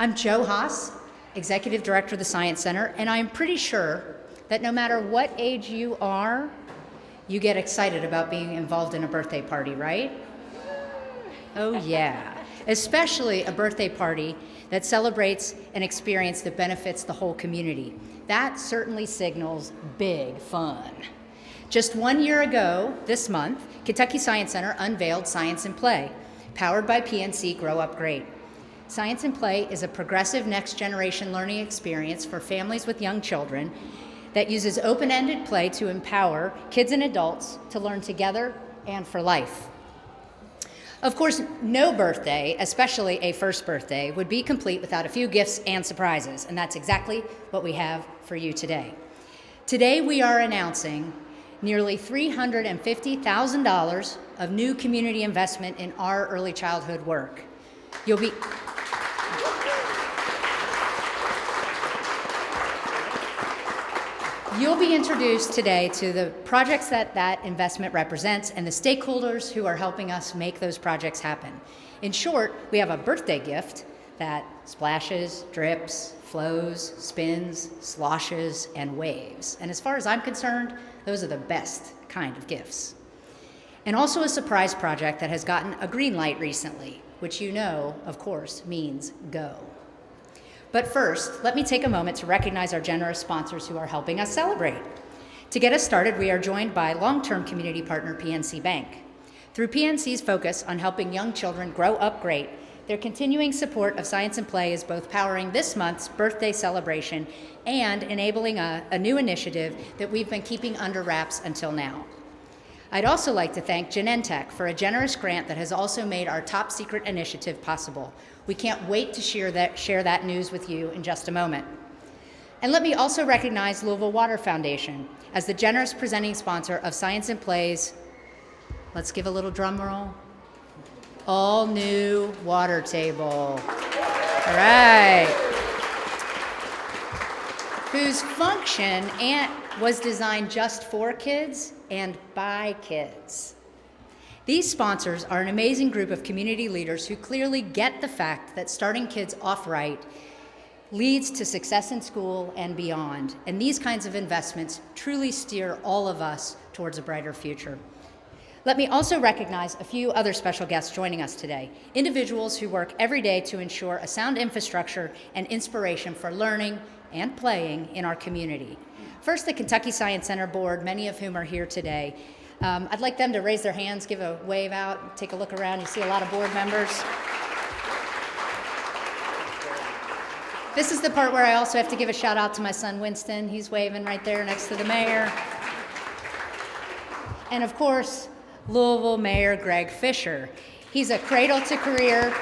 I'm Jo Haas, Executive Director of the Science Center, and I'm pretty sure that no matter what age you are, you get excited about being involved in a birthday party, right? Oh yeah, especially a birthday party that celebrates an experience that benefits the whole community. That certainly signals big fun. Just 1 year ago, this month, Kentucky Science Center unveiled Science and Play, powered by PNC Grow Up Great. Science and Play is a progressive next-generation learning experience for families with young children that uses open-ended play to empower kids and adults to learn together and for life. Of course, no birthday, especially a first birthday, would be complete without a few gifts and surprises, and that's exactly what we have for you today. Today we are announcing nearly $350,000 of new community investment in our early childhood work. You'll be introduced today to the projects that investment represents and the stakeholders who are helping us make those projects happen. In short, we have a birthday gift that splashes, drips, flows, spins, sloshes, and waves. And as far as I'm concerned, those are the best kind of gifts. And also a surprise project that has gotten a green light recently, which you know, of course, means go. But first, let me take a moment to recognize our generous sponsors who are helping us celebrate. To get us started, we are joined by long-term community partner PNC Bank. Through PNC's focus on helping young children grow up great, their continuing support of Science and Play is both powering this month's birthday celebration and enabling a new initiative that we've been keeping under wraps until now. I'd also like to thank Genentech for a generous grant that has also made our top secret initiative possible. We can't wait to share that news with you in just a moment. And let me also recognize Louisville Water Foundation as the generous presenting sponsor of Science and Play's, let's give a little drum roll, all new water table. All right. Whose function was designed just for kids and by kids. These sponsors are an amazing group of community leaders who clearly get the fact that starting kids off right leads to success in school and beyond. And these kinds of investments truly steer all of us towards a brighter future. Let me also recognize a few other special guests joining us today, individuals who work every day to ensure a sound infrastructure and inspiration for learning and playing in our community. First, the Kentucky Science Center Board, many of whom are here today. I'd like them to raise their hands, give a wave out, take a look around. You see a lot of board members. This is the part where I also have to give a shout out to my son Winston. He's waving right there next to the mayor. And of course, Louisville Mayor Greg Fischer. He's a cradle to career.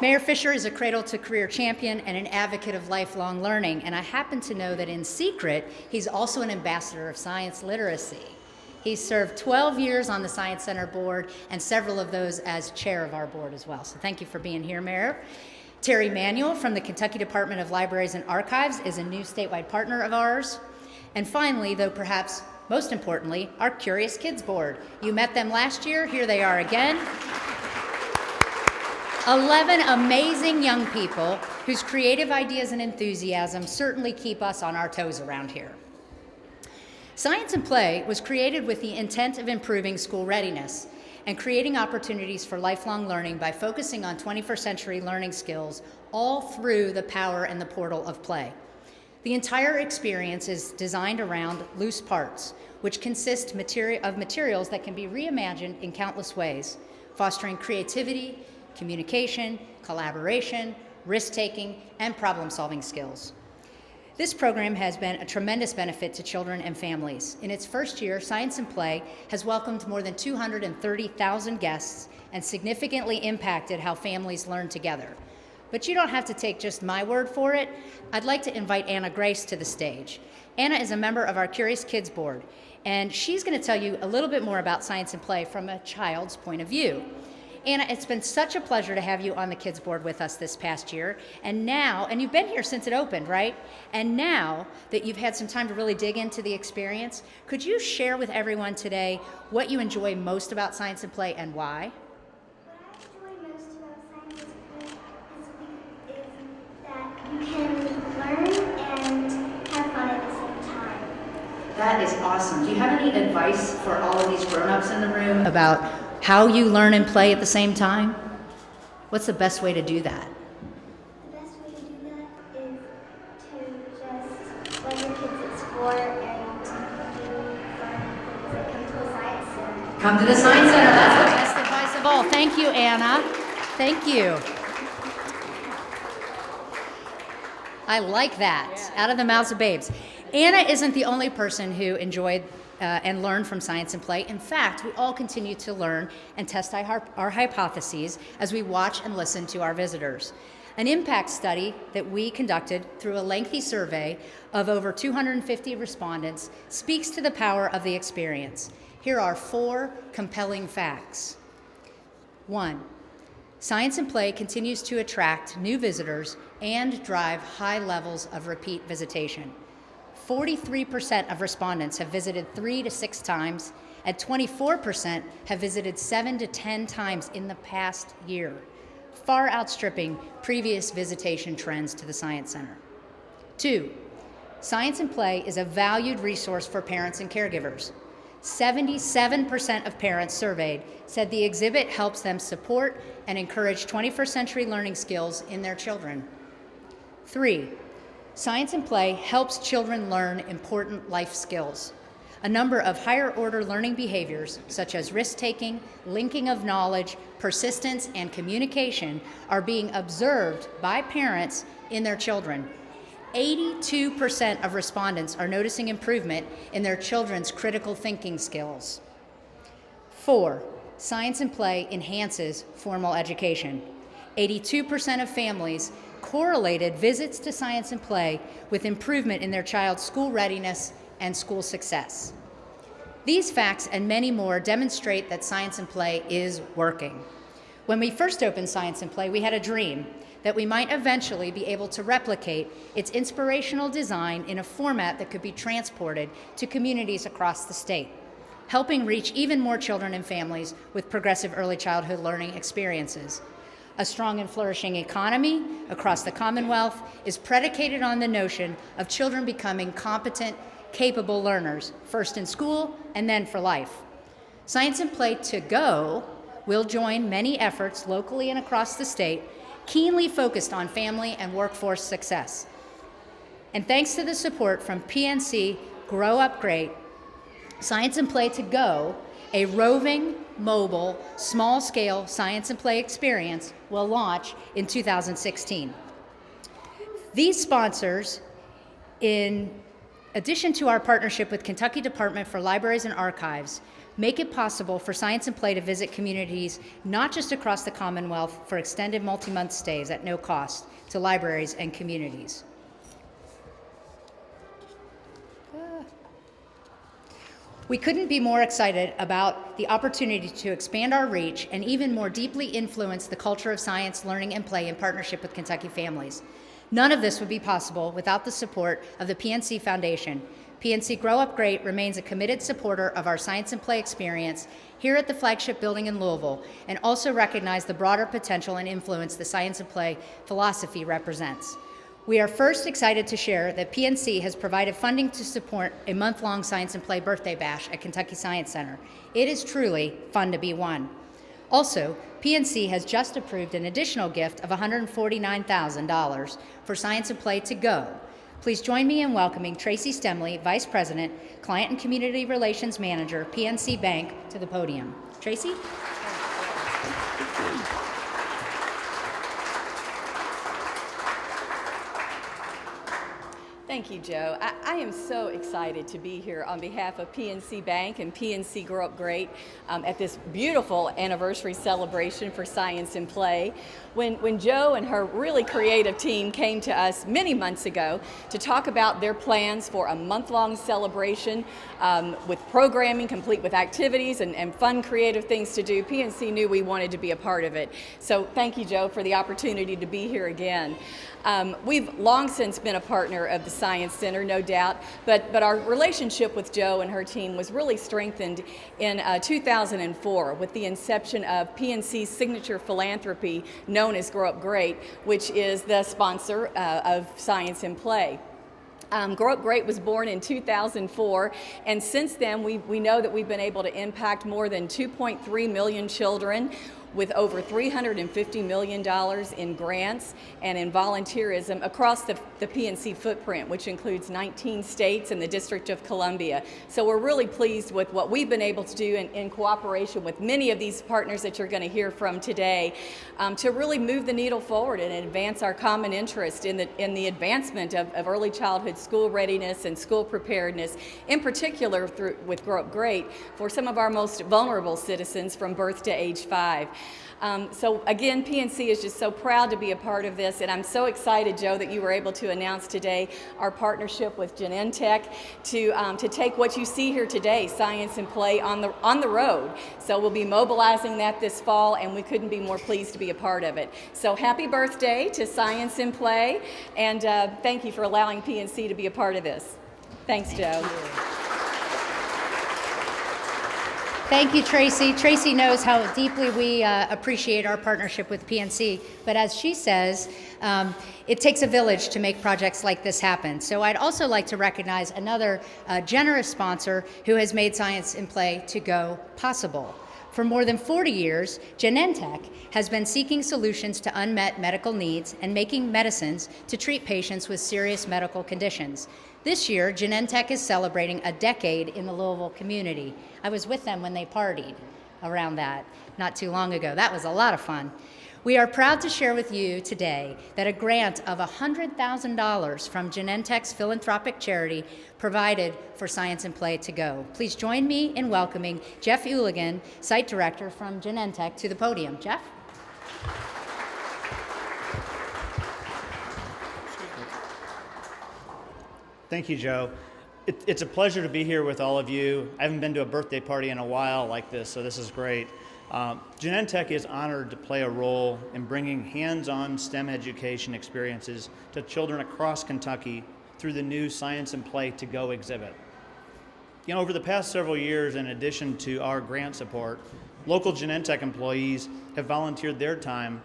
Mayor Fischer is a cradle-to-career champion and an advocate of lifelong learning, and I happen to know that in secret, he's also an ambassador of science literacy. He's served 12 years on the Science Center board, and several of those as chair of our board as well. So thank you for being here, Mayor. Terry Manuel from the Kentucky Department of Libraries and Archives is a new statewide partner of ours. And finally, though perhaps most importantly, our Curious Kids Board. You met them last year, here they are again. 11 amazing young people whose creative ideas and enthusiasm certainly keep us on our toes around here. Science and Play was created with the intent of improving school readiness and creating opportunities for lifelong learning by focusing on 21st century learning skills all through the power and the portal of play. The entire experience is designed around loose parts, which consist of materials that can be reimagined in countless ways, fostering creativity, communication, collaboration, risk-taking, and problem-solving skills. This program has been a tremendous benefit to children and families. In its first year, Science and Play has welcomed more than 230,000 guests and significantly impacted how families learn together. But you don't have to take just my word for it. I'd like to invite Anna Grace to the stage. Anna is a member of our Curious Kids Board, and she's going to tell you a little bit more about Science and Play from a child's point of view. Anna, it's been such a pleasure to have you on the Kids Board with us this past year. And you've been here since it opened, right? And now that you've had some time to really dig into the experience, could you share with everyone today what you enjoy most about Science and Play and why? What I enjoy most about Science That is awesome. Do you have any advice for all of these grown-ups in the room about how you learn and play at the same time? What's the best way to do that? The best way to do that is to just let your kids explore and do fun things like come to a science center. Come to the Science Center. That's the best advice of all. Thank you, Anna. Thank you. I like that. Out of the mouths of babes. Anna isn't the only person who enjoyed and learned from science and play. In fact, we all continue to learn and test our hypotheses as we watch and listen to our visitors. An impact study that we conducted through a lengthy survey of over 250 respondents speaks to the power of the experience. Here are 4 compelling facts. 1, science and play continues to attract new visitors and drive high levels of repeat visitation. 43% of respondents have visited 3 to 6 times, and 24% have visited 7 to 10 times in the past year, far outstripping previous visitation trends to the Science Center. 2, science and play is a valued resource for parents and caregivers. 77% of parents surveyed said the exhibit helps them support and encourage 21st century learning skills in their children. 3, science and play helps children learn important life skills. A number of higher order learning behaviors, such as risk-taking, linking of knowledge, persistence, and communication, are being observed by parents in their children. 82% of respondents are noticing improvement in their children's critical thinking skills. 4, science and play enhances formal education. 82% of families correlated visits to science and play with improvement in their child's school readiness and school success. These facts and many more demonstrate that science and play is working. When we first opened Science and Play, we had a dream that we might eventually be able to replicate its inspirational design in a format that could be transported to communities across the state, helping reach even more children and families with progressive early childhood learning experiences. A strong and flourishing economy across the Commonwealth is predicated on the notion of children becoming competent, capable learners, first in school and then for life. Science and Play to Go will join many efforts locally and across the state, keenly focused on family and workforce success. And thanks to the support from PNC Grow Up Great, Science and Play to Go, a roving, mobile, small-scale science and play experience, will launch in 2016. These sponsors, in addition to our partnership with Kentucky Department for Libraries and Archives, make it possible for Science and Play to visit communities not just across the Commonwealth for extended multi-month stays at no cost to libraries and communities. We couldn't be more excited about the opportunity to expand our reach and even more deeply influence the culture of science, learning, and play in partnership with Kentucky families. None of this would be possible without the support of the PNC Foundation. PNC Grow Up Great remains a committed supporter of our science and play experience here at the flagship building in Louisville, and also recognize the broader potential and influence the science and play philosophy represents. We are first excited to share that PNC has provided funding to support a month-long Science and Play birthday bash at Kentucky Science Center. It is truly fun to be one. Also, PNC has just approved an additional gift of $149,000 for Science and Play to Go. Please join me in welcoming Traci Stemmle, Vice President, Client and Community Relations Manager, PNC Bank, to the podium. Traci? Thank you, Joe. I am so excited to be here on behalf of PNC Bank and PNC Grow Up Great at this beautiful anniversary celebration for Science and Play. When Joe and her really creative team came to us many months ago to talk about their plans for a month-long celebration with programming complete with activities and fun creative things to do, PNC knew we wanted to be a part of it. So thank you, Joe, for the opportunity to be here again. We've long since been a partner of the Science Center, no doubt, but our relationship with Joe and her team was really strengthened in 2004 with the inception of PNC's signature philanthropy known as Grow Up Great, which is the sponsor of Science and Play. Grow Up Great was born in 2004, and since then we know that we've been able to impact more than 2.3 million children with over $350 million in grants and in volunteerism across the PNC footprint, which includes 19 states and the District of Columbia. So we're really pleased with what we've been able to do in cooperation with many of these partners that you're going to hear from today to really move the needle forward and advance our common interest in the advancement of early childhood school readiness and school preparedness, in particular with Grow Up Great for some of our most vulnerable citizens from birth to age 5. So again, PNC is just so proud to be a part of this, and I'm so excited, Joe, that you were able to announce today our partnership with Genentech to take what you see here today, Science and Play, on the road. So we'll be mobilizing that this fall, and we couldn't be more pleased to be a part of it. So happy birthday to Science and Play, and thank you for allowing PNC to be a part of this. Thanks, Joe. Thank you, Traci. Traci knows how deeply we appreciate our partnership with PNC, but as she says, it takes a village to make projects like this happen. So I'd also like to recognize another generous sponsor who has made Science and Play to Go possible. For more than 40 years, Genentech has been seeking solutions to unmet medical needs and making medicines to treat patients with serious medical conditions. This year, Genentech is celebrating a decade in the Louisville community. I was with them when they partied around that not too long ago. That was a lot of fun. We are proud to share with you today that a grant of $100,000 from Genentech's philanthropic charity provided for Science and Play to Go. Please join me in welcoming Jeff Uligan, Site Director from Genentech, to the podium. Jeff? Thank you, Joe. It's a pleasure to be here with all of you. I haven't been to a birthday party in a while like this, so this is great. Genentech is honored to play a role in bringing hands-on STEM education experiences to children across Kentucky through the new Science and Play to Go exhibit. You know, over the past several years, in addition to our grant support, local Genentech employees have volunteered their time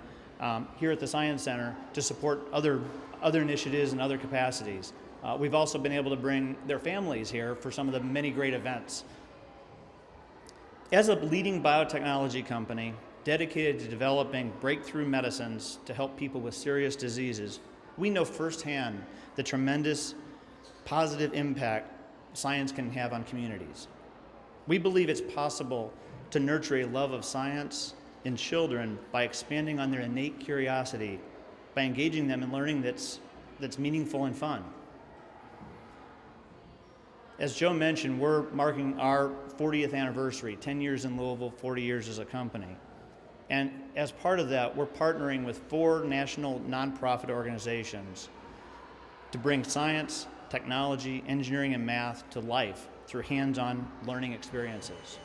here at the Science Center to support other initiatives and other capacities. We've also been able to bring their families here for some of the many great events. As a leading biotechnology company dedicated to developing breakthrough medicines to help people with serious diseases, we know firsthand the tremendous positive impact science can have on communities. We believe it's possible to nurture a love of science in children by expanding on their innate curiosity, by engaging them in learning that's meaningful and fun. As Joe mentioned, we're marking our 40th anniversary, 10 years in Louisville, 40 years as a company. And as part of that, we're partnering with 4 national nonprofit organizations to bring science, technology, engineering, and math to life through hands-on learning experiences.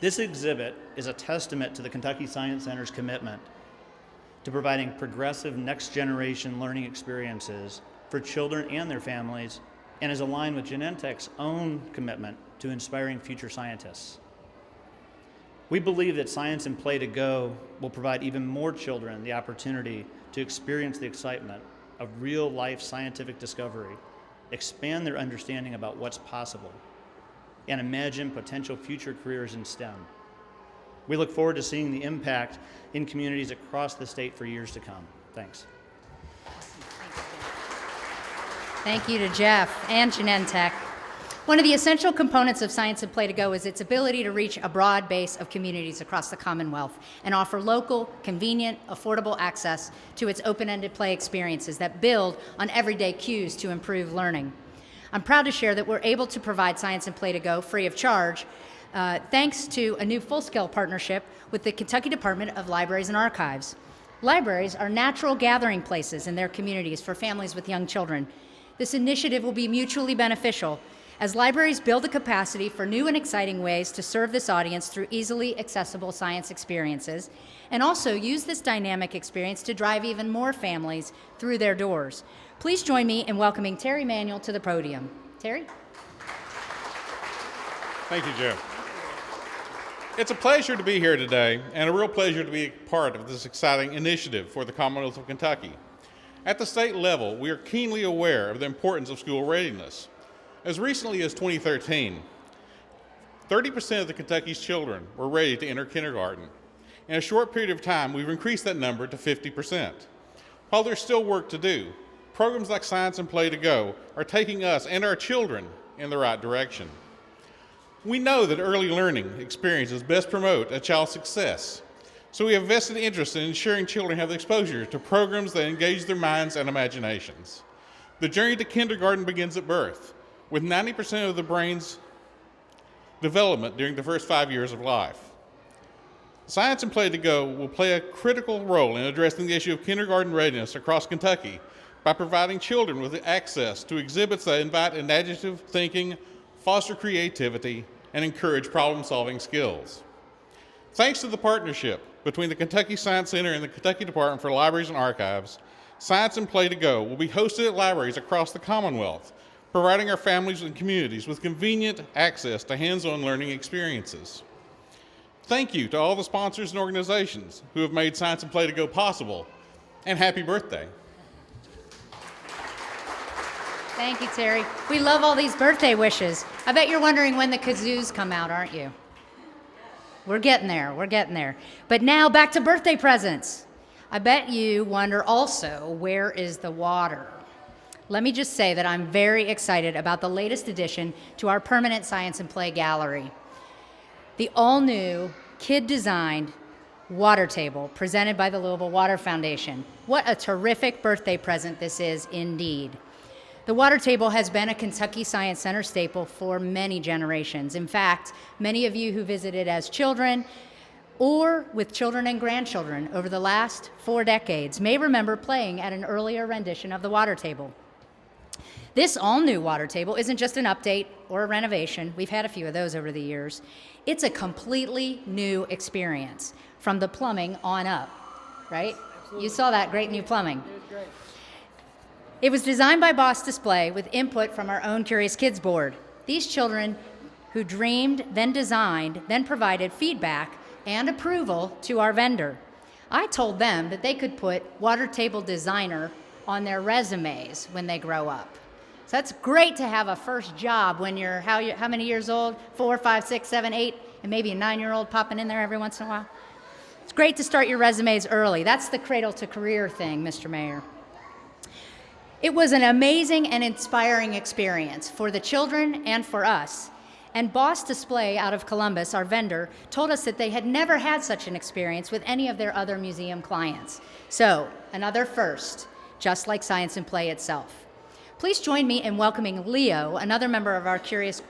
This exhibit is a testament to the Kentucky Science Center's commitment to providing progressive next-generation learning experiences for children and their families, and is aligned with Genentech's own commitment to inspiring future scientists. We believe that Science and Play to Go will provide even more children the opportunity to experience the excitement of real-life scientific discovery, expand their understanding about what's possible, and imagine potential future careers in STEM. We look forward to seeing the impact in communities across the state for years to come. Thanks. Thank you to Jeff and Genentech. One of the essential components of Science and Play to Go is its ability to reach a broad base of communities across the Commonwealth and offer local, convenient, affordable access to its open-ended play experiences that build on everyday cues to improve learning. I'm proud to share that we're able to provide Science and Play to Go free of charge thanks to a new full-scale partnership with the Kentucky Department of Libraries and Archives. Libraries are natural gathering places in their communities for families with young children. This initiative will be mutually beneficial as libraries build the capacity for new and exciting ways to serve this audience through easily accessible science experiences, and also use this dynamic experience to drive even more families through their doors. Please join me in welcoming Terry Manuel to the podium. Terry? Thank you, Joe. It's a pleasure to be here today, and a real pleasure to be part of this exciting initiative for the Commonwealth of Kentucky. At the state level, we are keenly aware of the importance of school readiness. As recently as 2013, 30% of the Kentucky's children were ready to enter kindergarten. In a short period of time, we've increased that number to 50%. While there's still work to do, programs like Science and Play to Go are taking us and our children in the right direction. We know that early learning experiences best promote a child's success, so we have vested interest in ensuring children have the exposure to programs that engage their minds and imaginations. The journey to kindergarten begins at birth, with 90% of the brain's development during the first 5 years of life. Science and Play to Go will play a critical role in addressing the issue of kindergarten readiness across Kentucky by providing children with access to exhibits that invite imaginative thinking, foster creativity, and encourage problem-solving skills. Thanks to the partnership between the Kentucky Science Center and the Kentucky Department for Libraries and Archives, Science and Play to Go will be hosted at libraries across the Commonwealth, providing our families and communities with convenient access to hands-on learning experiences. Thank you to all the sponsors and organizations who have made Science and Play to Go possible, and happy birthday. Thank you, Terry. We love all these birthday wishes. I bet you're wondering when the kazoos come out, aren't you? We're getting there, we're getting there. But now back to birthday presents. I bet you wonder also, where is the water? Let me just say that I'm very excited about the latest addition to our permanent Science and Play gallery. The all-new, kid-designed water table presented by the Louisville Water Foundation. What a terrific birthday present this is indeed. The water table has been a Kentucky Science Center staple for many generations. In fact, many of you who visited as children or with children and grandchildren over the last 4 decades may remember playing at an earlier rendition of the water table. This all-new water table isn't just an update or a renovation. We've had a few of those over the years. It's a completely new experience from the plumbing on up, right? Absolutely. You saw that great new plumbing. It was great. It was designed by Boss Display with input from our own Curious Kids board. These children who dreamed, then designed, then provided feedback and approval to our vendor. I told them that they could put water table designer on their resumes when they grow up. So that's great to have a first job when you're how many years old? 4, 5, 6, 7, 8, and maybe a 9-year-old popping in there every once in a while. It's great to start your resumes early. That's the cradle to career thing, Mr. Mayor. It was an amazing and inspiring experience for the children and for us. And Boss Display out of Columbus, our vendor, told us that they had never had such an experience with any of their other museum clients. So, another first, just like Science and Play itself. Please join me in welcoming Leo, another member of our Curious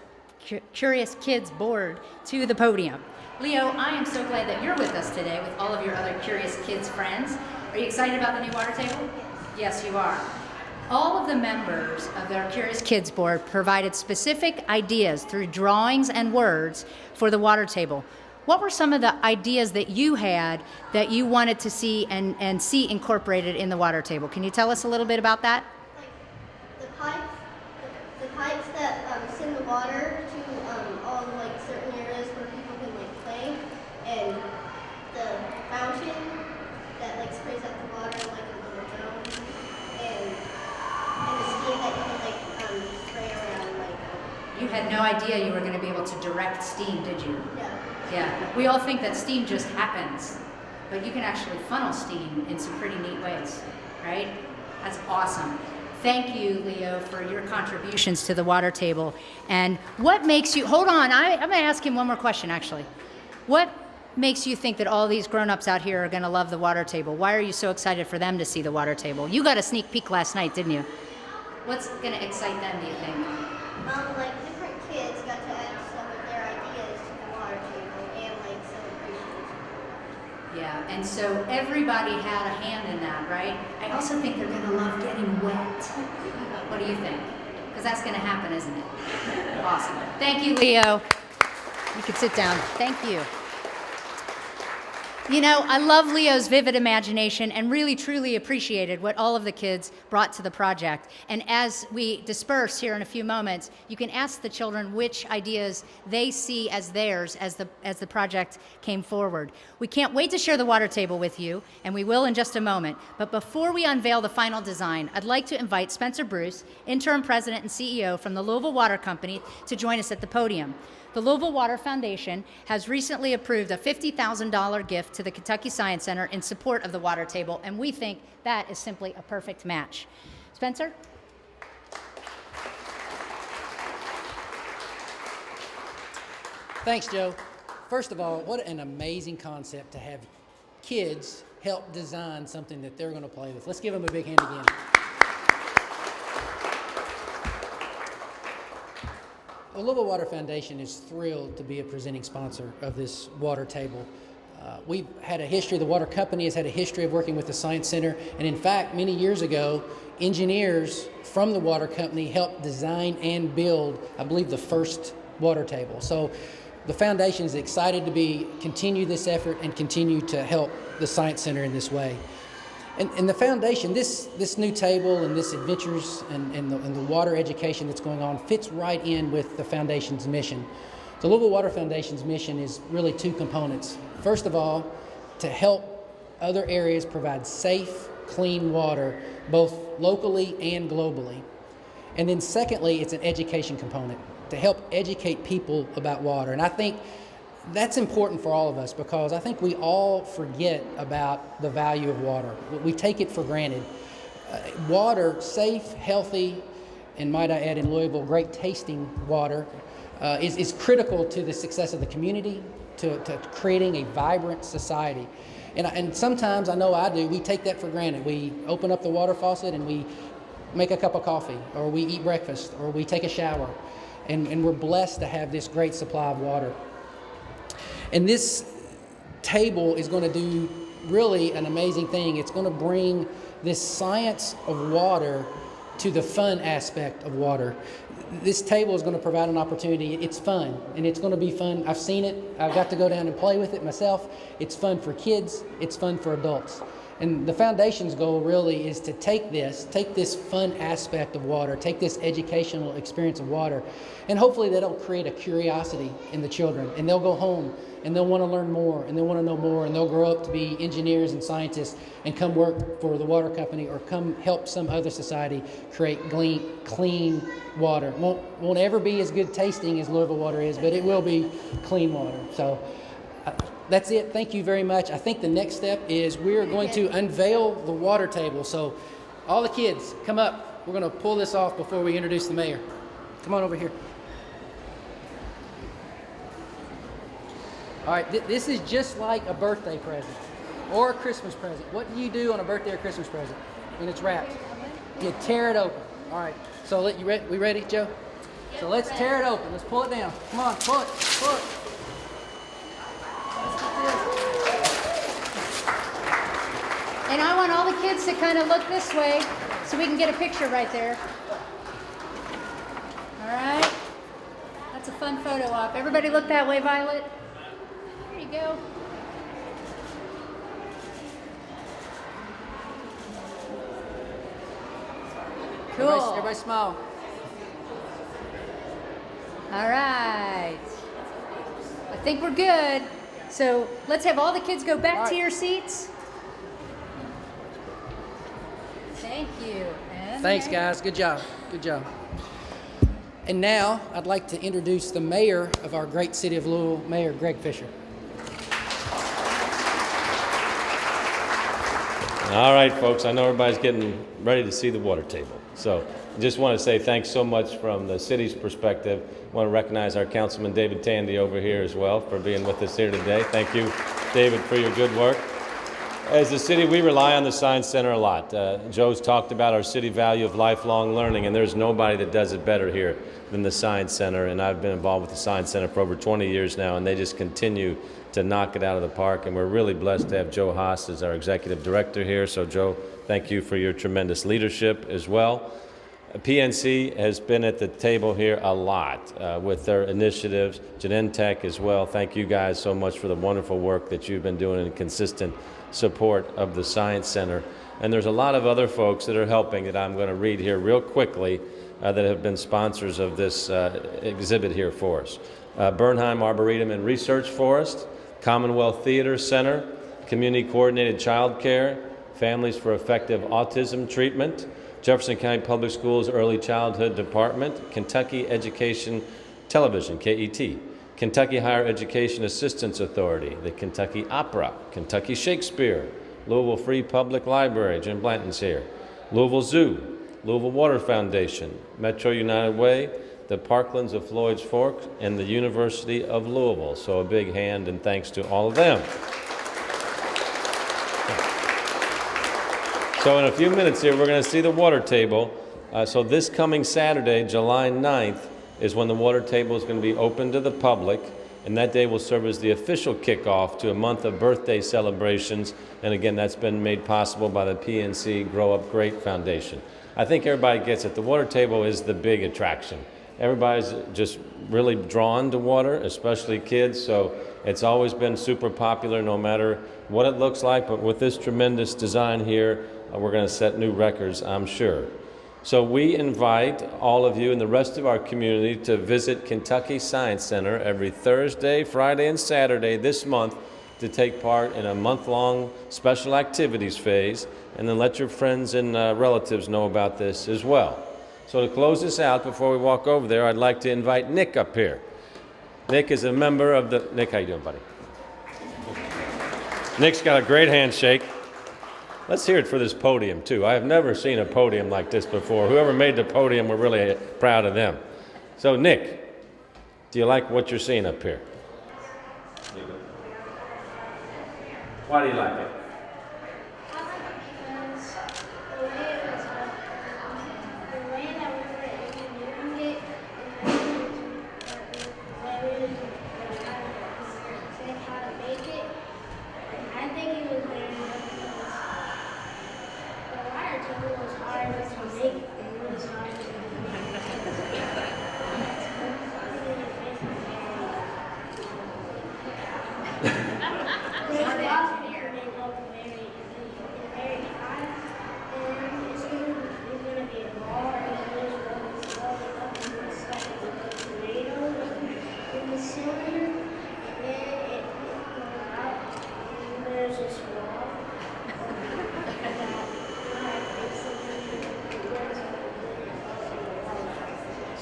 Kids board, to the podium. Leo, I am so glad that you're with us today with all of your other Curious Kids friends. Are you excited about the new water table? Yes, you are. All of the members of our Curious Kids board provided specific ideas through drawings and words for the water table. What were some of the ideas that you had that you wanted to see and see incorporated in the water table? Can you tell us a little bit about that? The pipes that send the water to all the certain areas where people can play, and the fountain that sprays out the water in a little dome, and the steam that you can spray around. You had no idea you were going to be able to direct steam, did you? No. Yeah. We all think that steam just happens, but you can actually funnel steam in some pretty neat ways, right? That's awesome. Thank you, Leo, for your contributions to the water table. And what makes you, hold on, I'm going to ask him one more question, actually. What makes you think that all these grown-ups out here are going to love the water table? Why are you so excited for them to see the water table? You got a sneak peek last night, didn't you? What's going to excite them, do you think? Different kids got to add some of their ideas to the water table and celebrations. Yeah, and so everybody had a hand in that, right? I also think they're going to love getting wet. What do you think? Because that's going to happen, isn't it? Awesome. Thank you, Leo. You can sit down. Thank you. You know, I love Leo's vivid imagination and really truly appreciated what all of the kids brought to the project. And as we disperse here in a few moments, you can ask the children which ideas they see as theirs as the project came forward. We can't wait to share the water table with you, and we will in just a moment. But before we unveil the final design, I'd like to invite Spencer Bruce, Interim President and CEO from the Louisville Water Company, to join us at the podium. The Louisville Water Foundation has recently approved a $50,000 gift to the Kentucky Science Center in support of the water table, and we think that is simply a perfect match. Spencer? Thanks, Joe. First of all, what an amazing concept to have kids help design something that they're going to play with. Let's give them a big hand again. The Louisville Water Foundation is thrilled to be a presenting sponsor of this water table. We've had a history, the water company has had a history of working with the Science Center, and in fact, many years ago, engineers from the water company helped design and build, I believe, the first water table. So the foundation is excited to continue this effort and continue to help the Science Center in this way. And the foundation, this new table and this adventures and the water education that's going on fits right in with the foundation's mission. The Louisville Water Foundation's mission is really two components. First of all, to help other areas provide safe, clean water, both locally and globally. And then secondly, it's an education component, to help educate people about water. And I think that's important for all of us because I think we all forget about the value of water. We take it for granted. Water, safe, healthy, and might I add in Louisville, great tasting water is critical to the success of the community, to creating a vibrant society. And sometimes, I know I do, we take that for granted. We open up the water faucet and we make a cup of coffee, or we eat breakfast, or we take a shower. And we're blessed to have this great supply of water. And this table is going to do really an amazing thing. It's going to bring this science of water to the fun aspect of water. This table is going to provide an opportunity. It's fun, and it's going to be fun. I've seen it. I've got to go down and play with it myself. It's fun for kids. It's fun for adults. And the foundation's goal really is to take this fun aspect of water, take this educational experience of water, and hopefully that'll create a curiosity in the children. And they'll go home and they'll want to learn more and they'll want to know more and they'll grow up to be engineers and scientists and come work for the water company or come help some other society create clean water. Won't ever be as good tasting as Louisville water is, but it will be clean water. So that's it. Thank you very much. I think the next step is we're going to unveil the water table. So all the kids, come up. We're going to pull this off before we introduce the mayor. Come on over here. All right, this is just like a birthday present or a Christmas present. What do you do on a birthday or Christmas present when it's wrapped? You tear it open. All right, so we ready, Joe? So let's tear it open. Let's pull it down. Come on, pull it. And I want all the kids to kind of look this way so we can get a picture right there. All right. That's a fun photo op. Everybody look that way, Violet. There you go. Cool. Everybody smile. All right. I think we're good. So let's have all the kids go back to your seats. Thank you. And Thanks, guys. Good job. Good job. And now I'd like to introduce the mayor of our great city of Louisville, Mayor Greg Fischer. All right, folks, I know everybody's getting ready to see the water table. So I just want to say thanks so much from the city's perspective. I want to recognize our Councilman David Tandy over here as well for being with us here today. Thank you, David, for your good work. As a city, we rely on the Science Center a lot. Joe's talked about our city value of lifelong learning, and there's nobody that does it better here than the Science Center. And I've been involved with the Science Center for over 20 years now, and they just continue to knock it out of the park. And we're really blessed to have Joe Haas as our executive director here. So, Joe, thank you for your tremendous leadership as well. PNC has been at the table here a lot with their initiatives. Genentech as well. Thank you guys so much for the wonderful work that you've been doing in consistent support of the Science Center. And there's a lot of other folks that are helping that I'm going to read here real quickly that have been sponsors of this exhibit here for us. Bernheim Arboretum and Research Forest, Commonwealth Theater Center, Community Coordinated Child Care, Families for Effective Autism Treatment, Jefferson County Public Schools Early Childhood Department, Kentucky Education Television, KET, Kentucky Higher Education Assistance Authority, the Kentucky Opera, Kentucky Shakespeare, Louisville Free Public Library, Jim Blanton's here, Louisville Zoo, Louisville Water Foundation, Metro United Way, the Parklands of Floyd's Fork, and the University of Louisville. So a big hand and thanks to all of them. So in a few minutes here, we're going to see the water table. So this coming Saturday, July 9th, is when the water table is going to be open to the public. And that day will serve as the official kickoff to a month of birthday celebrations. And again, that's been made possible by the PNC Grow Up Great Foundation. I think everybody gets it. The water table is the big attraction. Everybody's just really drawn to water, especially kids. So it's always been super popular no matter what it looks like. But with this tremendous design here, we're going to set new records, I'm sure. So we invite all of you and the rest of our community to visit Kentucky Science Center every Thursday, Friday, and Saturday this month to take part in a month-long special activities phase, and then let your friends and relatives know about this as well. So to close this out, before we walk over there, I'd like to invite Nick up here. Nick is a member of the... Nick, how you doing, buddy? Nick's got a great handshake. Let's hear it for this podium, too. I have never seen a podium like this before. Whoever made the podium, we're really proud of them. So, Nick, do you like what you're seeing up here? Why do you like it?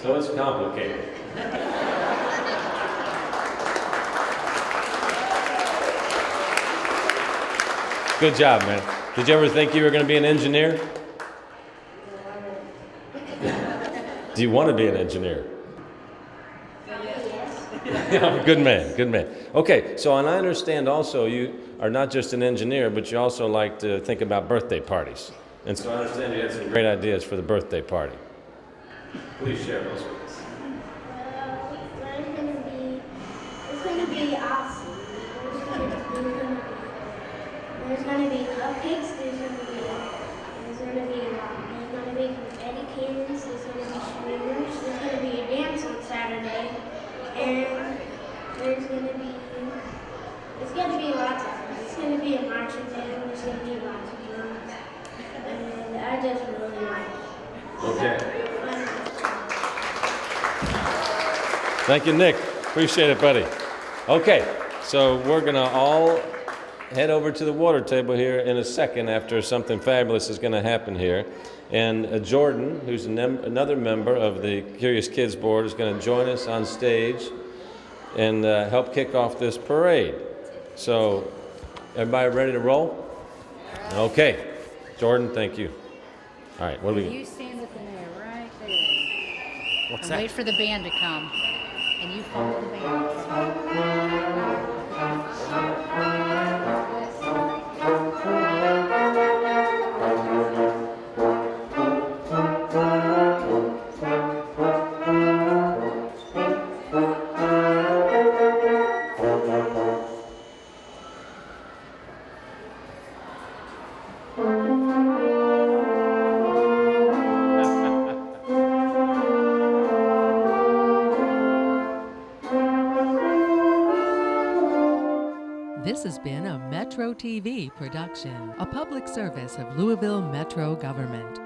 So it's complicated. Good job, man. Did you ever think you were going to be an engineer? Do you want to be an engineer? Good man, good man. Okay, so and I understand also you are not just an engineer, but you also like to think about birthday parties. And so I understand you had some great ideas for the birthday party. Please share those with us. It's going to be awesome. There's going to be cupcakes. There's going to be confetti cannons. There's going to be streamers. There's going to be a dance on Saturday, and it's going to be lots of fun. It's going to be a marching band. There's going to be lots of drums, and I just really like it. Okay. Thank you, Nick. Appreciate it, buddy. Okay, so we're going to all head over to the water table here in a second after something fabulous is going to happen here. And Jordan, who's another member of the Curious Kids Board, is going to join us on stage and help kick off this parade. So, everybody ready to roll? Okay. Jordan, thank you. All right, what do we... You stand up in there, right there. What's And that? wait for the band to come. And you follow the band. This has been a Metro TV production, a public service of Louisville Metro government.